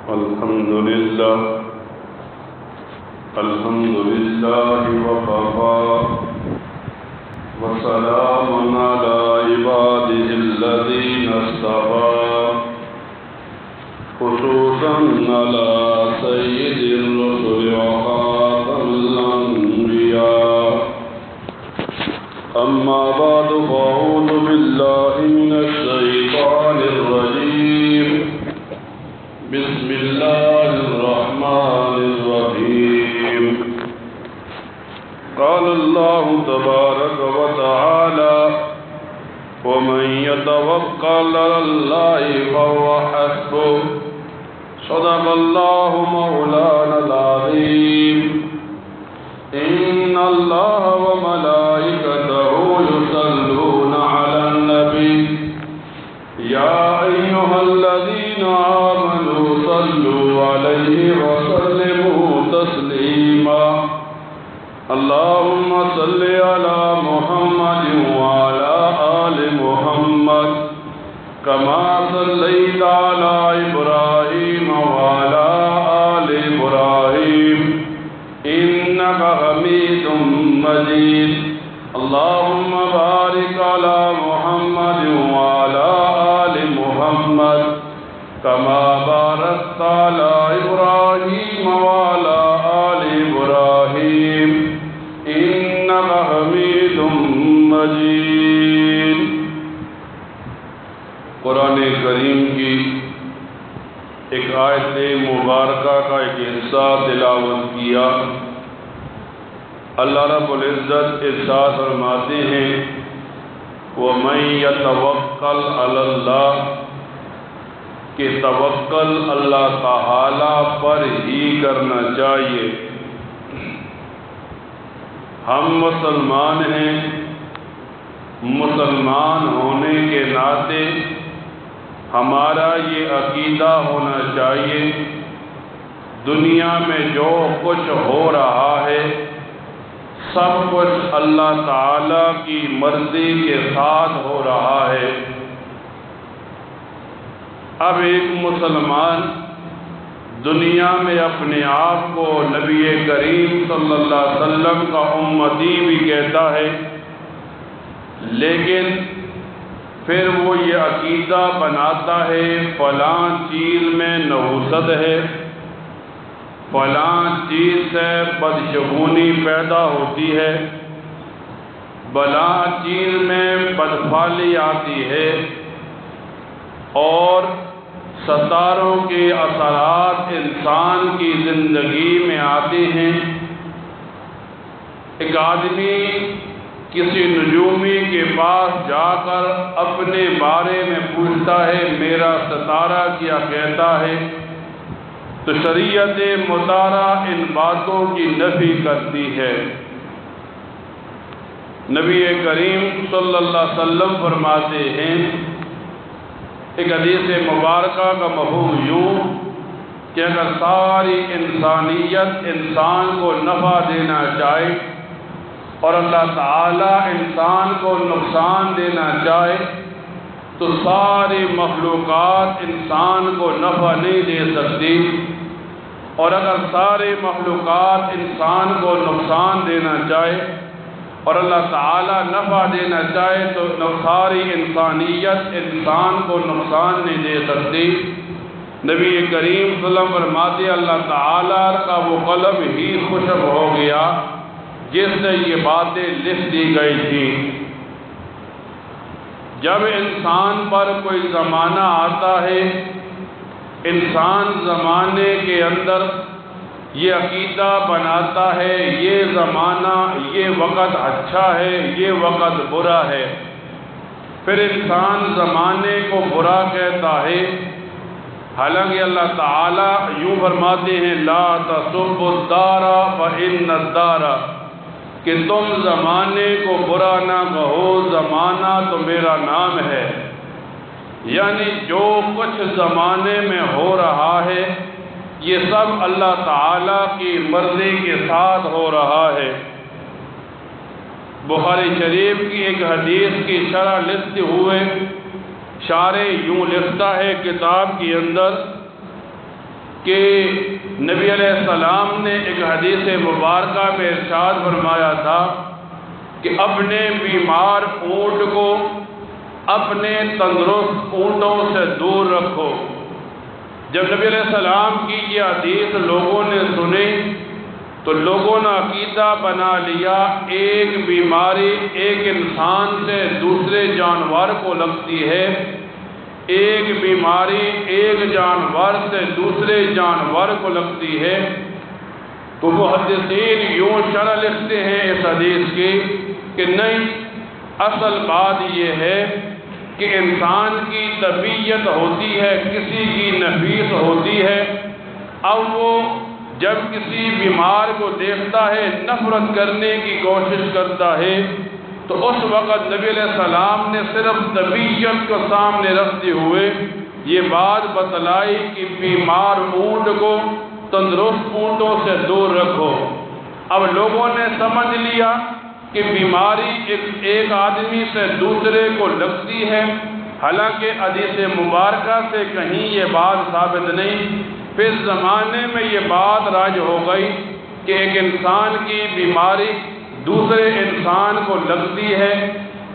الحمد لله وكفى وسلام على عباده الذين اصطفى خصوصا على سيد الرسل وخاتم الأنبياء أما بعد فأعوذ بالله من الشيطان الرجيم بسم الله الرحمن الرحيم قال الله تبارك وتعالى ومن يتوكل على الله فهو حسبه صدق الله مولانا العظيم إن الله وملائكته يصلون على النبي يا أيها الذين آمنوا صلوا عليه وسلموا تسليما اللهم صل على محمد وعلى آل محمد كما صليت على إبراهيم وعلى آل إبراهيم إنك حميد مجيد اللهم بارك على محمد وعلى آل محمد كما باركت على إبراهيم وعلى آل إبراهيم إنك حميد مجيد قرآن کریم کی ایک آیت مبارکہ کا ایک حصہ تلاوت کیا۔ اللہ رب العزت ارشاد فرماتے ہیں وَمَن يَتَوَكَّلْ عَلَى اللَّهِ کہ توکل اللہ تعالی پر ہی کرنا چاہیے۔ ہم مسلمان ہیں، مسلمان ہونے کے ناطے ہمارا یہ عقیدہ ہونا چاہیے دنیا میں جو کچھ ہو رہا ہے سب کچھ اللہ تعالی کی مرضی کے ساتھ ہو رہا ہے۔ اب ایک مسلمان دنیا میں اپنے آپ کو نبی کریم صلی اللہ علیہ وسلم کا امتی بھی کہتا ہے، لیکن پھر وہ یہ عقیدہ بناتا ہے فلاں چیز میں نحوست ہے، فلاں چیز سے بدشگونی پیدا ہوتی ہے، فلاں چیز میں بدفعلی آتی ہے، اور ستاروں کے اثرات انسان کی زندگی میں آتے ہیں۔ ایک آدمی کسی نجومی کے پاس جا کر اپنے بارے میں پوچھتا ہے میرا ستارہ کیا کہتا ہے، تو شریعت مطالعہ ان باتوں کی نفی کرتی ہے۔ نبی کریم صلی اللہ علیہ وسلم فرماتے ہیں ایک حدیث مبارکہ کا مفہوم یوں کہ اگر ساری انسانیت انسان کو نفع دینا چاہے اور اللہ تعالی انسان کو نقصان دینا چاہے تو ساری مخلوقات انسان کو نفع نہیں دے سکتی، اور اگر ساری مخلوقات انسان کو نقصان دینا چاہے اور اللہ تعالی نفع دینا چاہے تو ساری انسانیت انسان کو نقصان نہیں دے سکتی۔ نبی کریم صلی اللہ علیہ وسلم فرماتے اللہ تعالی کا وہ قلم ہی خشک ہو گیا جس سے یہ باتیں لکھ دی گئی تھی۔ جب انسان پر کوئی زمانہ آتا ہے، انسان زمانے کے اندر یہ عقیدہ بناتا ہے یہ زمانہ یہ وقت اچھا ہے یہ وقت برا ہے، پھر انسان زمانے کو برا کہتا ہے، حالانکہ اللہ تعالی یوں فرماتے ہیں لا تسبوا الدار فإن الدار کہ تم زمانے کو برا نہ کہو، زمانہ تو میرا نام ہے۔ یعنی جو کچھ زمانے میں ہو رہا ہے یہ سب اللہ تعالی کی مرضی کے ساتھ ہو رہا ہے۔ بخاری شریف کی ایک حدیث کی شرح لکھتے ہوئے شارح یوں لکھتا ہے کتاب کے اندر کہ نبی علیہ السلام نے ایک حدیث مبارکہ میں ارشاد فرمایا تھا کہ اپنے بیمار اونٹ کو اپنے تندرست اونٹوں سے دور رکھو۔ جب نبی علیہ السلام کی یہ حدیث لوگوں نے سنی تو لوگوں نے عقیدہ بنا لیا ایک بیماری ایک انسان سے دوسرے جانور کو لگتی ہے، ایک بیماری ایک جانور سے دوسرے جانور کو لگتی ہے، تو محدثین یوں شرح لکھتے ہیں اس حدیث کی کہ نہیں، اصل بات یہ ہے کہ انسان کی طبیعت ہوتی ہے، کسی کی نفیس ہوتی ہے، اب وہ جب کسی بیمار کو دیکھتا ہے نفرت کرنے کی کوشش کرتا ہے، تو اس وقت نبی علیہ السلام نے صرف طبیعت کو سامنے رکھتے ہوئے یہ بات بتلائی کہ بیمار اونٹ کو تندرست اونٹوں سے دور رکھو۔ اب لوگوں نے سمجھ لیا کہ بیماری ایک آدمی سے دوسرے کو لگتی ہے، حالانکہ حدیث مبارکہ سے کہیں یہ بات ثابت نہیں۔ پھر زمانے میں یہ بات رائج ہو گئی کہ ایک انسان کی بیماری دوسرے انسان کو لگتی ہے،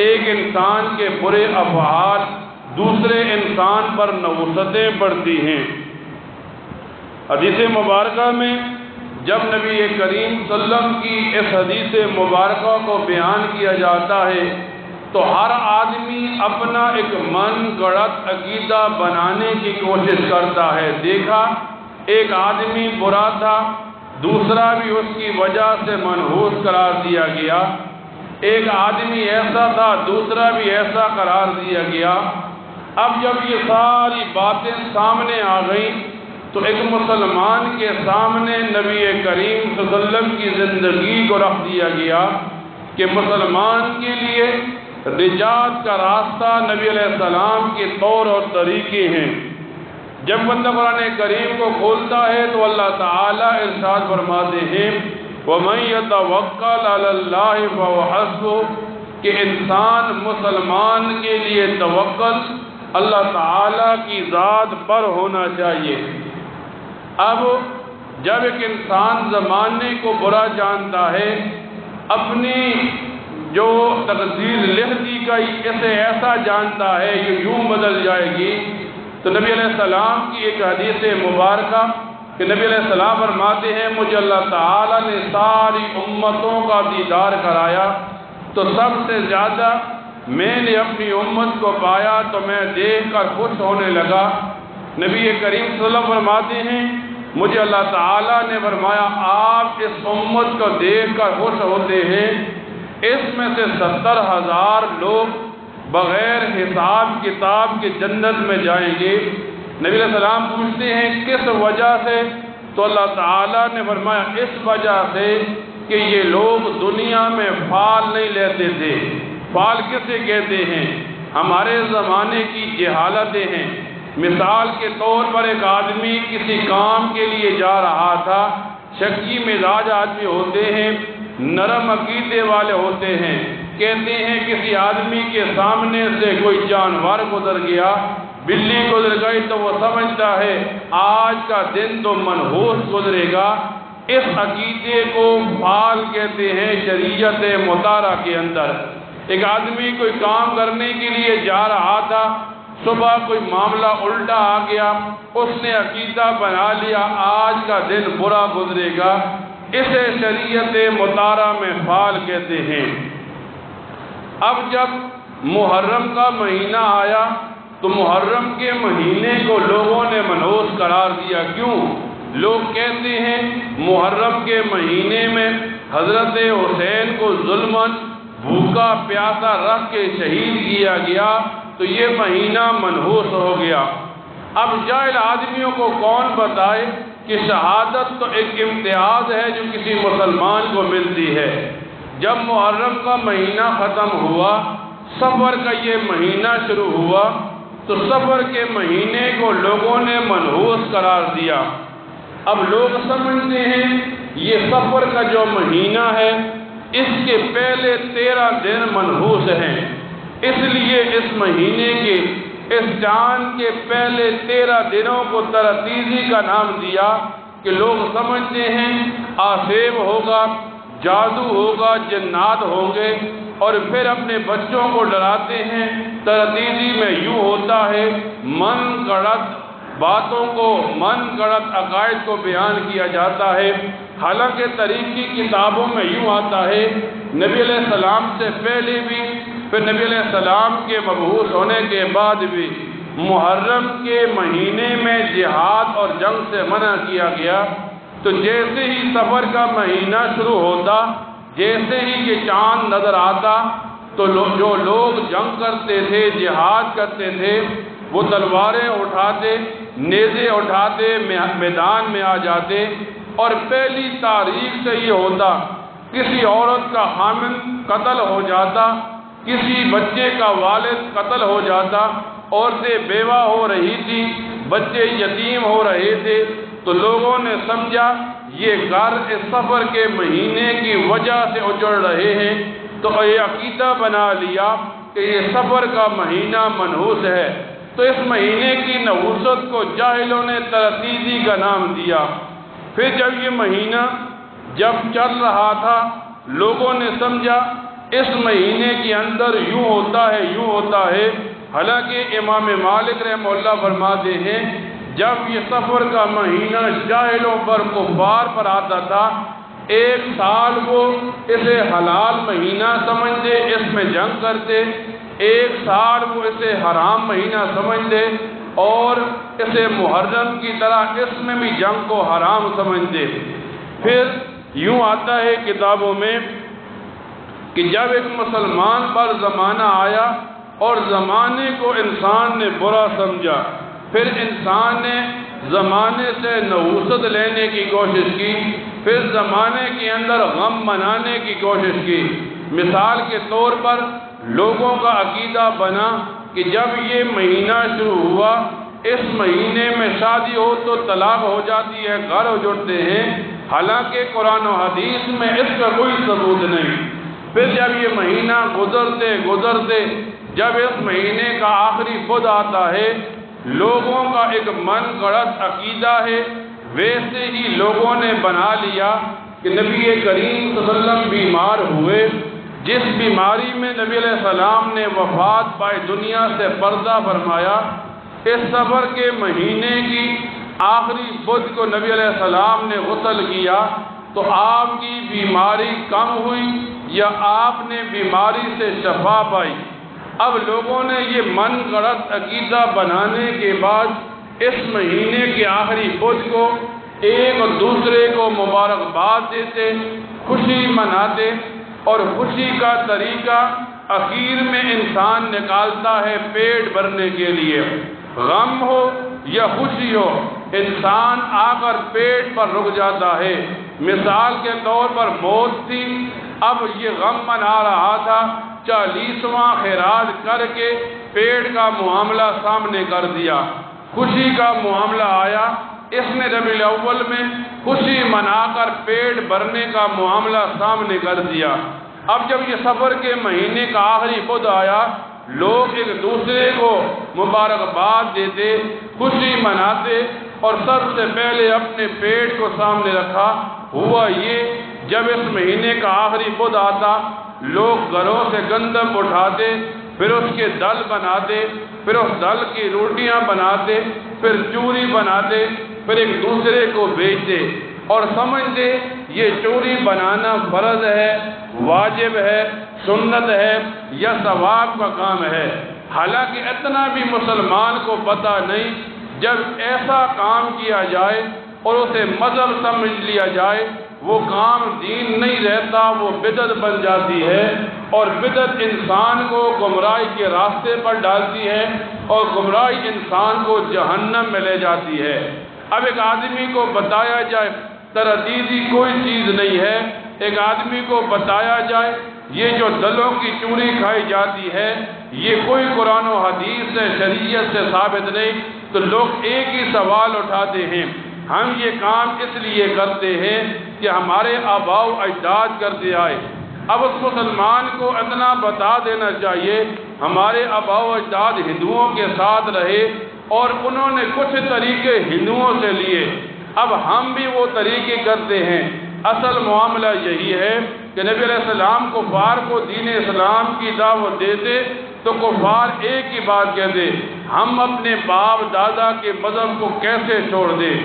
ایک انسان کے برے افعال دوسرے انسان پر نوستیں پڑتی ہیں۔ حدیث مبارکہ میں جب نبی کریم صلی اللہ علیہ وسلم کی اس حدیث مبارکہ کو بیان کیا جاتا ہے تو ہر آدمی اپنا ایک من گڑت عقیدہ بنانے کی کوشش کرتا ہے۔ دیکھا ایک آدمی برا تھا، دوسرا بھی اس کی وجہ سے منحوس قرار دیا گیا، ایک آدمی ایسا تھا دوسرا بھی ایسا قرار دیا گیا۔ اب جب یہ ساری باتیں سامنے آ گئیں تو ایک مسلمان کے سامنے نبی کریم صلی اللہ علیہ وسلم کی زندگی کو رکھ دیا گیا کہ مسلمان کے لیے نجات کا راستہ نبی علیہ السلام کے طور اور طریقے ہیں۔ جب بندہ قرآن کریم کو کھولتا ہے تو اللہ تعالیٰ ارشاد فرماتے ہیں وَمَن يَتَوَكَّلْ عَلَى اللَّهِ فَهُوَ حَسْبُهُ، کہ انسان مسلمان کے لیے توکل اللہ تعالیٰ کی ذات پر ہونا چاہیے۔ اب جب ایک انسان زمانے کو برا جانتا ہے، اپنی جو تقدیر لکھ دی گئی اسے ایسا جانتا ہے یہ یوں بدل جائے گی، تو نبی علیہ السلام کی ایک حدیث مبارکہ کہ نبی علیہ السلام فرماتے ہیں مجھے اللہ تعالیٰ نے ساری امتوں کا دیدار کرایا تو سب سے زیادہ میں نے اپنی امت کو پایا تو میں دیکھ کر خوش ہونے لگا۔ نبی کریم صلی اللہ علیہ وسلم فرماتے ہیں مجھے اللہ تعالیٰ نے فرمایا آپ اس امت کو دیکھ کر خوش ہوتے ہیں، اس میں سے 70,000 لوگ بغیر حساب کتاب کے جنت میں جائیں گے۔ نبی علیہ السلام پوچھتے ہیں کس وجہ سے؟ تو اللہ تعالیٰ نے فرمایا اس وجہ سے کہ یہ لوگ دنیا میں فال نہیں لیتے تھے۔ فال کسے کہتے ہیں؟ ہمارے زمانے کی جہالتیں ہیں۔ مثال کے طور پر ایک آدمی کسی کام کے لیے جا رہا تھا، شکی مزاج آدمی ہوتے ہیں، نرم عقیدے والے ہوتے ہیں، کہتے ہیں کسی آدمی کے سامنے سے کوئی جانور گزر گیا، بلی گزر گئی تو وہ سمجھتا ہے آج کا دن تو منحوس گزرے گا۔ اس عقیدے کو فال کہتے ہیں شریعت مطالعہ کے اندر۔ ایک آدمی کوئی کام کرنے کے لیے جا رہا تھا، صبح کوئی معاملہ الٹا آ گیا، اس نے عقیدہ بنا لیا آج کا دن برا گزرے گا، اسے شریعت مطالعہ میں فال کہتے ہیں۔ اب جب محرم کا مہینہ آیا تو محرم کے مہینے کو لوگوں نے منحوس قرار دیا۔ کیوں؟ لوگ کہتے ہیں محرم کے مہینے میں حضرت حسین کو ظلماً بھوکا پیاسا رکھ کے شہید کیا گیا تو یہ مہینہ منحوس ہو گیا۔ اب جاہل آدمیوں کو کون بتائے کہ شہادت تو ایک امتیاز ہے جو کسی مسلمان کو ملتی ہے۔ جب محرم کا مہینہ ختم ہوا، صفر کا یہ مہینہ شروع ہوا تو صفر کے مہینے کو لوگوں نے منحوس قرار دیا۔ اب لوگ سمجھتے ہیں یہ صفر کا جو مہینہ ہے اس کے پہلے 13 دن منحوس ہیں، اس لیے اس مہینے کے اس چاند کے پہلے 13 دنوں کو ترتیزی کا نام دیا کہ لوگ سمجھتے ہیں آسیب ہوگا، جادو ہوگا، جنات ہوں گے، اور پھر اپنے بچوں کو ڈراتے ہیں۔ ترتیزی میں یوں ہوتا ہے، من گڑت باتوں کو، من گڑت عقائد کو بیان کیا جاتا ہے۔ حالانکہ تاریخی کتابوں میں یوں آتا ہے، نبی علیہ السلام سے پہلے بھی، پھر نبی علیہ السلام کے مبعوث ہونے کے بعد بھی محرم کے مہینے میں جہاد اور جنگ سے منع کیا گیا۔ تو جیسے ہی سفر کا مہینہ شروع ہوتا، جیسے ہی یہ چاند نظر آتا، تو جو لوگ جنگ کرتے تھے، جہاد کرتے تھے، وہ تلواریں اٹھاتے، نیزے اٹھاتے، میدان میں آ جاتے، اور پہلی تاریخ سے یہ ہوتا، کسی عورت کا حامل قتل ہو جاتا، کسی بچے کا والد قتل ہو جاتا، عورتیں بیوہ ہو رہی تھی، بچے یتیم ہو رہے تھے، تو لوگوں نے سمجھا یہ گھر اس سفر کے مہینے کی وجہ سے اجڑ رہے ہیں، تو یہ عقیدہ بنا لیا کہ یہ سفر کا مہینہ منحوس ہے۔ تو اس مہینے کی نحوست کو جاہلوں نے ترتیزی کا نام دیا۔ پھر جب یہ مہینہ جب چل رہا تھا، لوگوں نے سمجھا اس مہینے کے اندر یوں ہوتا ہے، یوں ہوتا ہے۔ حالانکہ امام مالک رحمہ اللہ فرماتے ہیں، جب یہ سفر کا مہینہ جاہلوں پر، کفار پر آتا تھا، ایک سال وہ اسے حلال مہینہ سمجھتے، اس میں جنگ کرتے، ایک سال وہ اسے حرام مہینہ سمجھتے، اور اسے محرم کی طرح اس میں بھی جنگ کو حرام سمجھتے۔ پھر یوں آتا ہے کتابوں میں کہ جب ایک مسلمان پر زمانہ آیا اور زمانے کو انسان نے برا سمجھا، پھر انسان نے زمانے سے نحوست لینے کی کوشش کی، پھر زمانے کے اندر غم منانے کی کوشش کی۔ مثال کے طور پر لوگوں کا عقیدہ بنا کہ جب یہ مہینہ شروع ہوا، اس مہینے میں شادی ہو تو طلاق ہو جاتی ہے، گھر اجڑتے ہیں، حالانکہ قرآن و حدیث میں اس کا کوئی ثبوت نہیں۔ پھر جب یہ مہینہ گزرتے جب اس مہینے کا آخری بدھ آتا ہے، لوگوں کا ایک من گڑت عقیدہ ہے، ویسے ہی لوگوں نے بنا لیا کہ نبی کریم صلی اللہ علیہ وسلم بیمار ہوئے، جس بیماری میں نبی علیہ السلام نے وفات پائے، دنیا سے پردہ فرمایا، اس سفر کے مہینے کی آخری بدھ کو نبی علیہ السلام نے غسل کیا، تو آپ کی بیماری کم ہوئی یا آپ نے بیماری سے شفا پائی۔ اب لوگوں نے یہ من گڑت عقیدہ بنانے کے بعد اس مہینے کے آخری بدھ کو ایک اور دوسرے کو مبارکباد دیتے، خوشی مناتے، اور خوشی کا طریقہ اخیر میں انسان نکالتا ہے پیٹ بھرنے کے لیے۔ غم ہو یا خوشی ہو، انسان آ کر پیٹ پر رک جاتا ہے۔ مثال کے طور پر موت تھی، اب یہ غم منا رہا تھا، 40واں خیرات کر کے پیٹ کا معاملہ سامنے کر دیا۔ خوشی کا معاملہ آیا، اس نے ربیع الاول میں خوشی منا کر پیٹ بھرنے کا معاملہ سامنے کر دیا۔ اب جب یہ سفر کے مہینے کا آخری بدھ آیا، لوگ ایک دوسرے کو مبارکباد دیتے، خوشی مناتے، اور سب سے پہلے اپنے پیٹ کو سامنے رکھا۔ ہوا یہ، جب اس مہینے کا آخری بدھ آتا، لوگ گھروں سے گندم اٹھاتے، پھر اس کے دل بناتے، پھر اس دل کی روٹیاں بناتے، پھر چوری بناتے، پھر ایک دوسرے کو بیچتے، اور سمجھتے یہ چوری بنانا فرض ہے، واجب ہے، سنت ہے یا ثواب کا کام ہے۔ حالانکہ اتنا بھی مسلمان کو پتہ نہیں، جب ایسا کام کیا جائے اور اسے مذہب سمجھ لیا جائے، وہ کام دین نہیں رہتا، وہ بدعت بن جاتی ہے، اور بدعت انسان کو گمراہی کے راستے پر ڈالتی ہے، اور گمراہی انسان کو جہنم میں لے جاتی ہے۔ اب ایک آدمی کو بتایا جائے تردیدی کوئی چیز نہیں ہے، ایک آدمی کو بتایا جائے یہ جو دلوں کی چوری کھائی جاتی ہے یہ کوئی قرآن و حدیث سے، شریعت سے ثابت نہیں، تو لوگ ایک ہی سوال اٹھاتے ہیں، ہم یہ کام اس لیے کرتے ہیں کہ ہمارے آباء و اجداد کرتے آئے، اب اس مسلمان کو اتنا بتا دینا چاہیے، ہمارے آباء و اجداد ہندوؤں کے ساتھ رہے اور انہوں نے کچھ طریقے ہندوؤں سے لیے، اب ہم بھی وہ طریقے کرتے ہیں۔ اصل معاملہ یہی ہے کہ نبی علیہ السلام کفار کو دین اسلام کی دعوت دیتے تو کفار ایک ہی بات کہتے، ہم اپنے باپ دادا کے مذہب کو کیسے چھوڑ دیں۔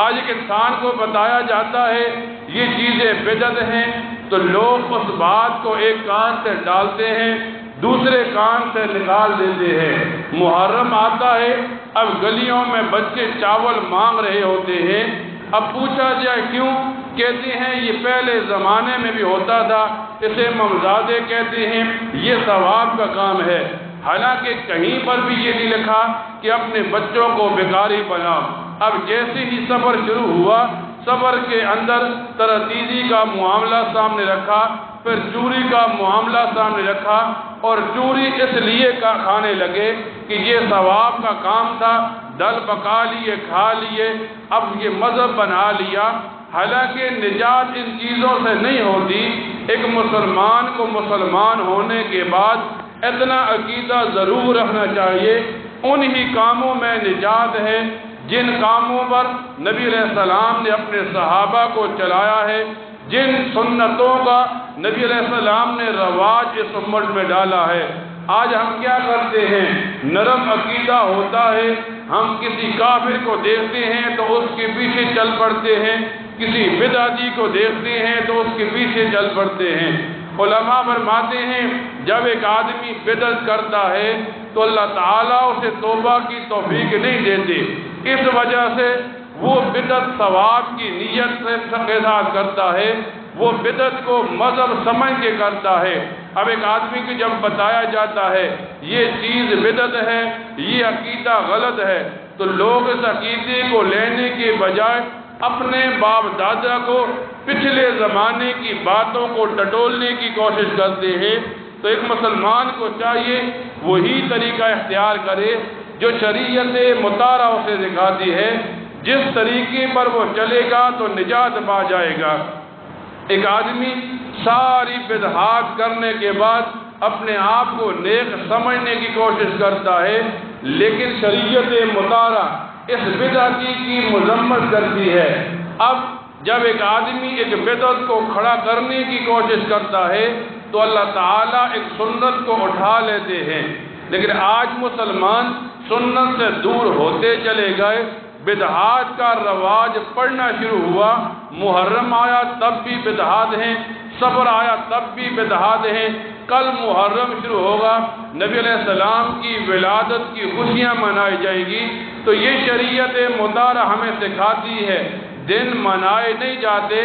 آج ایک انسان کو بتایا جاتا ہے یہ چیزیں بدعت ہیں تو لوگ اس بات کو ایک کان سے ڈالتے ہیں دوسرے کان سے نکال دیتے ہیں۔ محرم آتا ہے، اب گلیوں میں بچے چاول مانگ رہے ہوتے ہیں، اب پوچھا جائے کیوں، کہتے ہیں یہ پہلے زمانے میں بھی ہوتا تھا، اسے ممزادے کہتے ہیں، یہ ثواب کا کام ہے۔ حالانکہ کہیں پر بھی یہ نہیں لکھا کہ اپنے بچوں کو بیکاری بناؤ۔ اب جیسے ہی سفر شروع ہوا، سفر کے اندر ترتیزی کا معاملہ سامنے رکھا، پھر چوری کا معاملہ سامنے رکھا، اور چوری اس لیے کھانے لگے کہ یہ ثواب کا کام تھا، ڈل پکا لیے کھا لیے، اب یہ مذہب بنا لیا۔ حالانکہ نجات ان چیزوں سے نہیں ہوتی۔ ایک مسلمان کو مسلمان ہونے کے بعد اتنا عقیدہ ضرور رکھنا چاہیے، انہی کاموں میں نجات ہے جن کاموں پر نبی علیہ السلام نے اپنے صحابہ کو چلایا ہے، جن سنتوں کا نبی علیہ السلام نے رواج اس امت میں ڈالا ہے۔ آج ہم کیا کرتے ہیں، نرم عقیدہ ہوتا ہے، ہم کسی کافر کو دیکھتے ہیں تو اس کے پیچھے چل پڑتے ہیں، کسی بدعتی کو دیکھتے ہیں تو اس کے پیچھے چل پڑتے ہیں۔ علماء فرماتے ہیں جب ایک آدمی بدعت کرتا ہے تو اللہ تعالیٰ اسے توبہ کی توفیق نہیں دیتے، اس وجہ سے وہ بدعت ثواب کی نیت کے ساتھ کرتا ہے، وہ بدعت کو مذہب سمجھ کے کرتا ہے۔ اب ایک آدمی کو جب بتایا جاتا ہے یہ چیز بدعت ہے، یہ عقیدہ غلط ہے، تو لوگ اس عقیدے کو لینے کے بجائے اپنے باپ دادا کو پچھلے زمانے کی باتوں کو ٹٹولنے کی کوشش کرتے ہیں۔ تو ایک مسلمان کو چاہیے وہی طریقہ اختیار کرے جو شریعت مطالعہ اسے دکھاتی ہے، جس طریقے پر وہ چلے گا تو نجات پا جائے گا۔ ایک آدمی ساری بدعات کرنے کے بعد اپنے آپ کو نیک سمجھنے کی کوشش کرتا ہے، لیکن شریعت مطالعہ اس بدعتی کی مذمت کرتی ہے۔ اب جب ایک آدمی ایک بدعت کو کھڑا کرنے کی کوشش کرتا ہے تو اللہ تعالیٰ ایک سنت کو اٹھا لیتے ہیں، لیکن آج مسلمان سنت سے دور ہوتے چلے گئے، بدعات کا رواج پڑنا شروع ہوا۔ محرم آیا تب بھی بدعات ہیں، صبر آیا تب بھی بدعات ہیں، کل محرم شروع ہوگا، نبی علیہ السلام کی ولادت کی خوشیاں منائی جائیں گی۔ تو یہ شریعت مطالعہ ہمیں سکھاتی ہے دن منائے نہیں جاتے،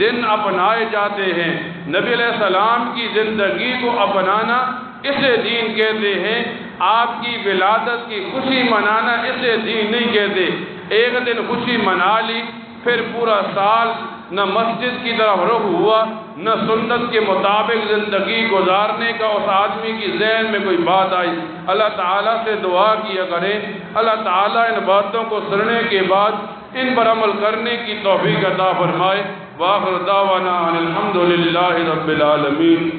دن اپنائے جاتے ہیں۔ نبی علیہ السلام کی زندگی کو اپنانا اسے دین کہتے ہیں، آپ کی ولادت کی خوشی منانا اسے دین نہیں کہتے۔ ایک دن خوشی منا لی، پھر پورا سال نہ مسجد کی طرف رخ ہوا، نہ سنت کے مطابق زندگی گزارنے کا اس آدمی کی ذہن میں کوئی بات آئی۔ اللہ تعالیٰ سے دعا کیا کریں، اللہ تعالیٰ ان باتوں کو سننے کے بعد ان پر عمل کرنے کی توفیق عطا فرمائے۔ وآخر دعوانا ان الحمد للہ رب العالمین۔